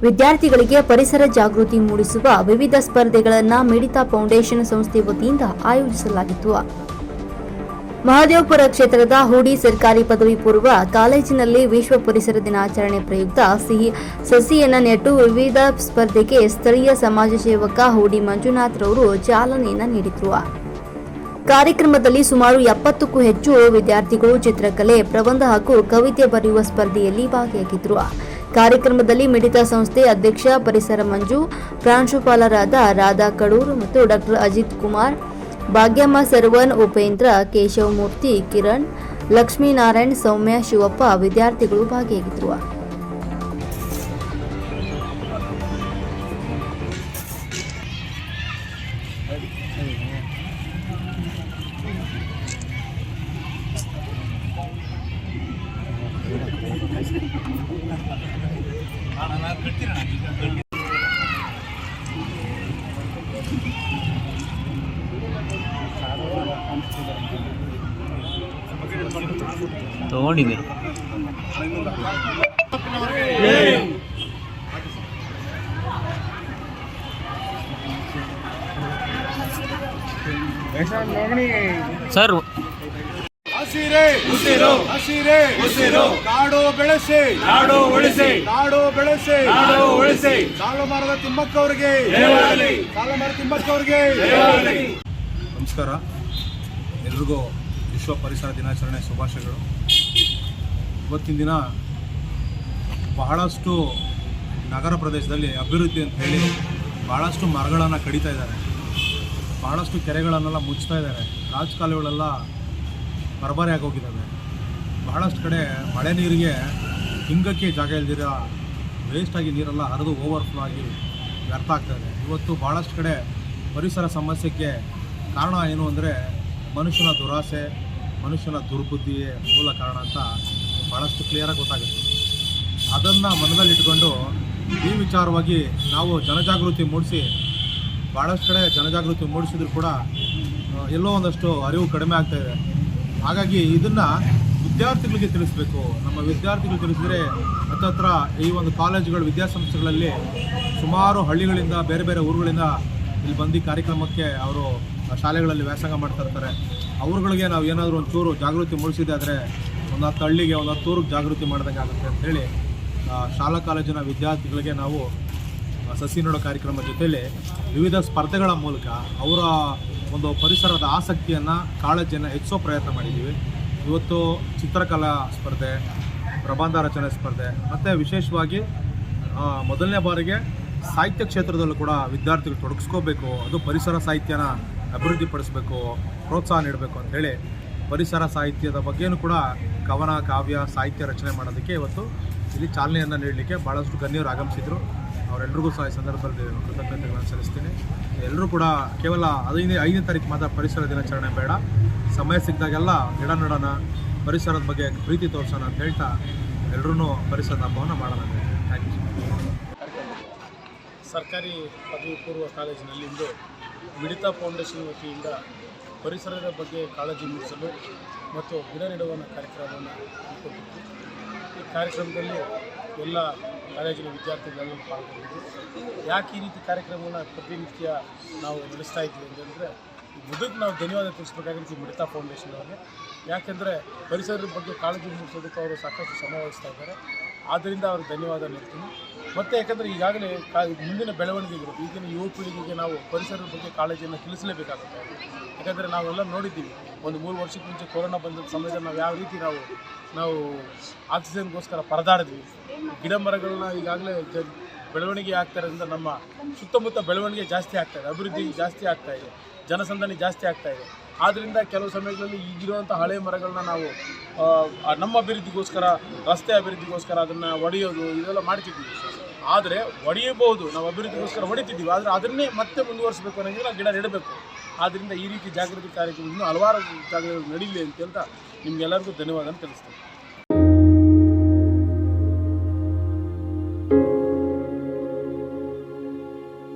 ವಿದ್ಯಾರ್ಥಿಗಳಿಗೆ ಪರಿಸರ ಜಾಗೃತಿ ಮೂಡಿಸುವ ವಿವಿಧ ಸ್ಪರ್ಧೆಗಳನ್ನು ಮಿಡಿತಾ ಫೌಂಡೇಶನ್ ಸಂಸ್ಥೆ ವತಿಯಿಂದ ಆಯೋಜಿಸಲಾಗಿತ್ತು. ಮಹದೇವಪುರ ಕ್ಷೇತ್ರದ ಹೂಡಿ ಸರ್ಕಾರಿ ಪದವಿ ಪೂರ್ವ ಕಾಲೇಜಿನಲ್ಲಿ ವಿಶ್ವ ಪರಿಸರ ದಿನಾಚರಣೆ ಪ್ರಯುಕ್ತ ಸಿಹಿ ಸಸಿಯನ್ನು ನೆಟ್ಟು ವಿವಿಧ ಸ್ಪರ್ಧೆಗೆ ಸ್ಥಳೀಯ ಸಮಾಜ ಸೇವಕ ಹೂಡಿ ಮಂಜುನಾಥ್ ರವರು ಚಾಲನೆಯನ್ನು ನೀಡಿದರು. ಕಾರ್ಯಕ್ರಮದಲ್ಲಿ ಸುಮಾರು 70ಕ್ಕೂ ಹೆಚ್ಚು ವಿದ್ಯಾರ್ಥಿಗಳು ಚಿತ್ರಕಲೆ, ಪ್ರಬಂಧ ಹಾಗೂ ಕವಿತೆ ಬರೆಯುವ ಸ್ಪರ್ಧೆಯಲ್ಲಿ ಭಾಗಿಯಾಗಿದ್ದರು. ಕಾರ್ಯಕ್ರಮದಲ್ಲಿ ಮಿಡಿತಾ ಸಂಸ್ಥೆ ಅಧ್ಯಕ್ಷ ಪರಿಸರ ಮಂಜು, ಪ್ರಾಂಶುಪಾಲರಾದ ರಾಧಾ ಕಡೂರ್ ಮತ್ತು ಡಾಕ್ಟರ್ ಅಜಿತ್ ಕುಮಾರ್, ಭಾಗ್ಯಮ್ಮ ಸರ್ವನ್, ಉಪೇಂದ್ರ, ಕೇಶವಮೂರ್ತಿ, ಕಿರಣ್, ಲಕ್ಷ್ಮೀನಾರಾಯಣ್, ಸೌಮ್ಯ, ಶಿವಪ್ಪ ವಿದ್ಯಾರ್ಥಿಗಳು ಭಾಗಿಯಾಗಿದ್ದರು. ತಗೊಂಡಿದೆ ಸರ್. ಹಸಿರೇ ಉಸಿರು, ಹಸಿರೇ ಉಸಿರು, ಕಾಡು ಬೆಳೆಸಿ, ನಾಡು ಉಳಿಸಿ, ನಾಡು ಬೆಳೆಸಿ, ನಾಡು ಉಳಿಸಿ. ಸಾಲುಮರದ ತಿಮ್ಮಕ್ಕವರಿಗೆ, ಸಾಲುಮರದ ತಿಮ್ಮಕ್ಕವರಿಗೆ. ನಮಸ್ಕಾರ, ಎಲ್ರಿಗೂ ವಿಶ್ವ ಪರಿಸರ ದಿನಾಚರಣೆ ಶುಭಾಶಯಗಳು. ಇವತ್ತಿನ ದಿನ ಬಹಳಷ್ಟು ನಗರ ಪ್ರದೇಶದಲ್ಲಿ ಅಭಿವೃದ್ಧಿ ಅಂತ ಹೇಳಿ ಬಹಳಷ್ಟು ಮರಗಳನ್ನು ಕಡಿತಾ ಇದ್ದಾರೆ, ಬಹಳಷ್ಟು ಕೆರೆಗಳನ್ನೆಲ್ಲ ಮುಚ್ತಾ ಇದ್ದಾರೆ, ರಾಜಕಾಲುಗಳೆಲ್ಲ ಬರಬಾರಿಯಾಗಿ ಹೋಗಿದ್ದಾವೆ. ಬಹಳಷ್ಟು ಕಡೆ ಮಳೆ ನೀರಿಗೆ ಹಿಂಗಕ್ಕೆ ಜಾಗ ಇಲ್ದಿರ ವೇಸ್ಟಾಗಿ ನೀರೆಲ್ಲ ಹರಿದು ಓವರ್ಫ್ಲೋ ಆಗಿ ವ್ಯರ್ಥ ಆಗ್ತಾಯಿದೆ. ಇವತ್ತು ಭಾಳಷ್ಟು ಕಡೆ ಪರಿಸರ ಸಮಸ್ಯೆಗೆ ಕಾರಣ ಏನು ಅಂದರೆ ಮನುಷ್ಯನ ದುರಾಸೆ, ಮನುಷ್ಯನ ದುರ್ಬುದ್ಧಿಯೇ ಮೂಲ ಕಾರಣ ಅಂತ ಭಾಳಷ್ಟು ಕ್ಲಿಯರಾಗಿ ಗೊತ್ತಾಗುತ್ತೆ. ಅದನ್ನು ಮನದಲ್ಲಿಟ್ಕೊಂಡು ಈ ವಿಚಾರವಾಗಿ ನಾವು ಜನಜಾಗೃತಿ ಮೂಡಿಸಿ, ಭಾಳಷ್ಟು ಕಡೆ ಜನಜಾಗೃತಿ ಮೂಡಿಸಿದ್ರು ಕೂಡ ಎಲ್ಲೋ ಒಂದಷ್ಟು ಅರಿವು ಕಡಿಮೆ ಆಗ್ತಾಯಿದೆ. ಹಾಗಾಗಿ ಇದನ್ನು ವಿದ್ಯಾರ್ಥಿಗಳಿಗೆ ತಿಳಿಸಬೇಕು. ನಮ್ಮ ವಿದ್ಯಾರ್ಥಿಗಳು ತಿಳಿಸಿದರೆ ಹತ್ತತ್ರ ಈ ಒಂದು ಕಾಲೇಜುಗಳು, ವಿದ್ಯಾಸಂಸ್ಥೆಗಳಲ್ಲಿ ಸುಮಾರು ಹಳ್ಳಿಗಳಿಂದ, ಬೇರೆ ಬೇರೆ ಊರುಗಳಿಂದ ಇಲ್ಲಿ ಬಂದು ಕಾರ್ಯಕ್ರಮಕ್ಕೆ ಅವರು ಶಾಲೆಗಳಲ್ಲಿ ವ್ಯಾಸಂಗ ಮಾಡ್ತಾ ಇರ್ತಾರೆ. ಅವ್ರುಗಳಿಗೆ ನಾವು ಏನಾದರೂ ಒಂಚೂರು ಜಾಗೃತಿ ಮೂಡಿಸಿದೆ ಆದರೆ ಒಂದು 10 ಹಳ್ಳಿಗೆ, ಒಂದು 10 ಊರಿಗೆ ಜಾಗೃತಿ ಮಾಡ್ದಂಗೆ ಆಗುತ್ತೆ ಅಂಥೇಳಿ ಶಾಲಾ ಕಾಲೇಜಿನ ವಿದ್ಯಾರ್ಥಿಗಳಿಗೆ ನಾವು ಸಸಿ ನೆಡೋ ಕಾರ್ಯಕ್ರಮದ ಜೊತೆಯಲ್ಲಿ ವಿವಿಧ ಸ್ಪರ್ಧೆಗಳ ಮೂಲಕ ಅವರ ಒಂದು ಪರಿಸರದ ಆಸಕ್ತಿಯನ್ನು, ಕಾಳಜಿಯನ್ನು ಹೆಚ್ಚಿಸೋ ಪ್ರಯತ್ನ ಮಾಡಿದ್ದೀವಿ. ಇವತ್ತು ಚಿತ್ರಕಲಾ ಸ್ಪರ್ಧೆ, ಪ್ರಬಂಧ ರಚನೆ ಸ್ಪರ್ಧೆ ಮತ್ತು ವಿಶೇಷವಾಗಿ ಮೊದಲನೇ ಬಾರಿಗೆ ಸಾಹಿತ್ಯ ಕ್ಷೇತ್ರದಲ್ಲೂ ಕೂಡ ವಿದ್ಯಾರ್ಥಿಗಳು ತೊಡಗಿಸ್ಕೋಬೇಕು, ಅದು ಪರಿಸರ ಸಾಹಿತ್ಯನ ಅಭಿವೃದ್ಧಿಪಡಿಸಬೇಕು, ಪ್ರೋತ್ಸಾಹ ನೀಡಬೇಕು ಅಂಥೇಳಿ ಪರಿಸರ ಸಾಹಿತ್ಯದ ಬಗ್ಗೆಯೂ ಕೂಡ ಕವನ, ಕಾವ್ಯ, ಸಾಹಿತ್ಯ ರಚನೆ ಮಾಡೋದಕ್ಕೆ ಇವತ್ತು ಇಲ್ಲಿ ಚಾಲನೆಯನ್ನು ನೀಡಲಿಕ್ಕೆ ಭಾಳಷ್ಟು ಗಣ್ಯರು ಆಗಮಿಸಿದರು. ಅವರೆಲ್ಲರಿಗೂ ಸಹ ಈ ಸಂದರ್ಭದಲ್ಲಿ ಕೃತಜ್ಞತೆಗಳನ್ನು ಸಲ್ಲಿಸ್ತೀನಿ. ಎಲ್ಲರೂ ಕೂಡ ಕೇವಲ 5ನೇ ತಾರೀಕು ಮಾತ್ರ ಪರಿಸರ ದಿನಾಚರಣೆ ಬೇಡ, ಸಮಯ ಸಿಕ್ಕಿದಾಗೆಲ್ಲ ಗಿಡ ನೆಡೋಣ, ಪರಿಸರದ ಬಗ್ಗೆ ಪ್ರೀತಿ ತೋರಿಸೋಣ ಅಂತ ಹೇಳ್ತಾ ಎಲ್ಲರೂ ಪರಿಸರದ ಹಬ್ಬವನ್ನು ಮಾಡೋಣ. Thank you. ಸರ್ಕಾರಿ ಪದವಿ ಪೂರ್ವ ಕಾಲೇಜಿನಲ್ಲಿಂದು ಮಿಡಿತಾ ಫೌಂಡೇಶನ್ ವತಿಯಿಂದ ಪರಿಸರದ ಬಗ್ಗೆ ಕಾಳಜಿ ಮೂಡಿಸಲು ಮತ್ತು ಗಿಡ ನೆಡುವ ಕಾರ್ಯಕ್ರಮವನ್ನು ಹಮ್ಮಿಕೊಂಡಿದ್ದು, ಈ ಕಾರ್ಯಕ್ರಮದಲ್ಲಿ ಎಲ್ಲ ಕಾಲೇಜಿನ ವಿದ್ಯಾರ್ಥಿಗಳೆಲ್ಲೂ ಪಾಲ್ಗೊಂಡಿದ್ದು. ಯಾಕೆ ಈ ರೀತಿ ಕಾರ್ಯಕ್ರಮವನ್ನು ಪ್ರತಿನಿತ್ಯ ನಾವು ನಡೆಸ್ತಾ ಇದ್ದೀವಿ ಅಂತಂದರೆ, ಮೊದಲು ನಾವು ಧನ್ಯವಾದ ತಿಳಿಸ್ಬೇಕಾಗಿತ್ತು ಮಿಡಿತಾ ಫೌಂಡೇಶನ್ ಅವರಿಗೆ. ಯಾಕೆಂದರೆ ಪರಿಸರದ ಬಗ್ಗೆ ಕಾಳಜಿ ಮೂಡಿಸೋದಕ್ಕೆ ಅವರು ಸಾಕಷ್ಟು ಶ್ರಮ ವಹಿಸ್ತಾ ಇದ್ದಾರೆ. ಆದ್ದರಿಂದ ಅವ್ರಿಗೆ ಧನ್ಯವಾದ ನೀಡ್ತೀನಿ. ಮತ್ತು ಯಾಕಂದರೆ ಈಗಾಗಲೇ ಮುಂದಿನ ಬೆಳವಣಿಗೆಗಳು, ಈಗಿನ ಯುವ ಪೀಳಿಗೆಗೆ ನಾವು ಪರಿಸರದ ಬಗ್ಗೆ ಕಾಳಜಿಯನ್ನು ತಿಳಿಸಲೇಬೇಕಾಗುತ್ತೆ. ಯಾಕಂದರೆ ನಾವೆಲ್ಲ ನೋಡಿದ್ದೀವಿ, ಒಂದು 3 ವರ್ಷಕ್ಕೆ ಮುಂಚೆ ಕೊರೋನಾ ಬಂದ ಸಮಯದಲ್ಲಿ ನಾವು ಯಾವ ರೀತಿ ನಾವು ಆಕ್ಸಿಜನ್ಗೋಸ್ಕರ ಪರದಾಡಿದ್ವಿ. ಗಿಡ ಮರಗಳನ್ನ ಈಗಾಗಲೇ ಬೆಳವಣಿಗೆ ಆಗ್ತಾಯಿರೋದ್ರಿಂದ ನಮ್ಮ ಸುತ್ತಮುತ್ತ ಬೆಳವಣಿಗೆ ಜಾಸ್ತಿ ಆಗ್ತಾಯಿದೆ, ಅಭಿವೃದ್ಧಿ ಜಾಸ್ತಿ ಆಗ್ತಾಯಿದೆ, ಜನಸಂದಣಿ ಜಾಸ್ತಿ ಆಗ್ತಾಯಿದೆ. ಆದ್ದರಿಂದ ಕೆಲವು ಸಮಯಗಳಲ್ಲಿ ಈಗಿರುವಂಥ ಹಳೆ ಮರಗಳನ್ನ ನಾವು ನಮ್ಮ ಅಭಿವೃದ್ಧಿಗೋಸ್ಕರ, ರಸ್ತೆ ಅಭಿವೃದ್ಧಿಗೋಸ್ಕರ ಅದನ್ನು ಒಡೆಯೋದು ಇದೆಲ್ಲ ಮಾಡ್ತಿದ್ದೀವಿ. ಆದರೆ ಒಡೆಯಬಹುದು, ನಾವು ಅಭಿವೃದ್ಧಿಗೋಸ್ಕರ ಹೊಡಿತಿದ್ದೀವಿ, ಆದರೆ ಅದನ್ನೇ ಮತ್ತೆ ಮುಂದುವರಿಸಬೇಕು ಅನ್ನೋಂಗೆ ನಾವು ಗಿಡ ನೆಡಬೇಕು. ಆದ್ದರಿಂದ ಈ ರೀತಿ ಜಾಗೃತಿ ಕಾರ್ಯಕ್ರಮ ಇನ್ನೂ ಹಲವಾರು ಜಾಗಗಳು ನಡೀಲಿ ಅಂತ ಹೇಳ್ತಾ ನಿಮಗೆಲ್ಲರಿಗೂ ಧನ್ಯವಾದ ತಿಳಿಸ್ತೇನೆ.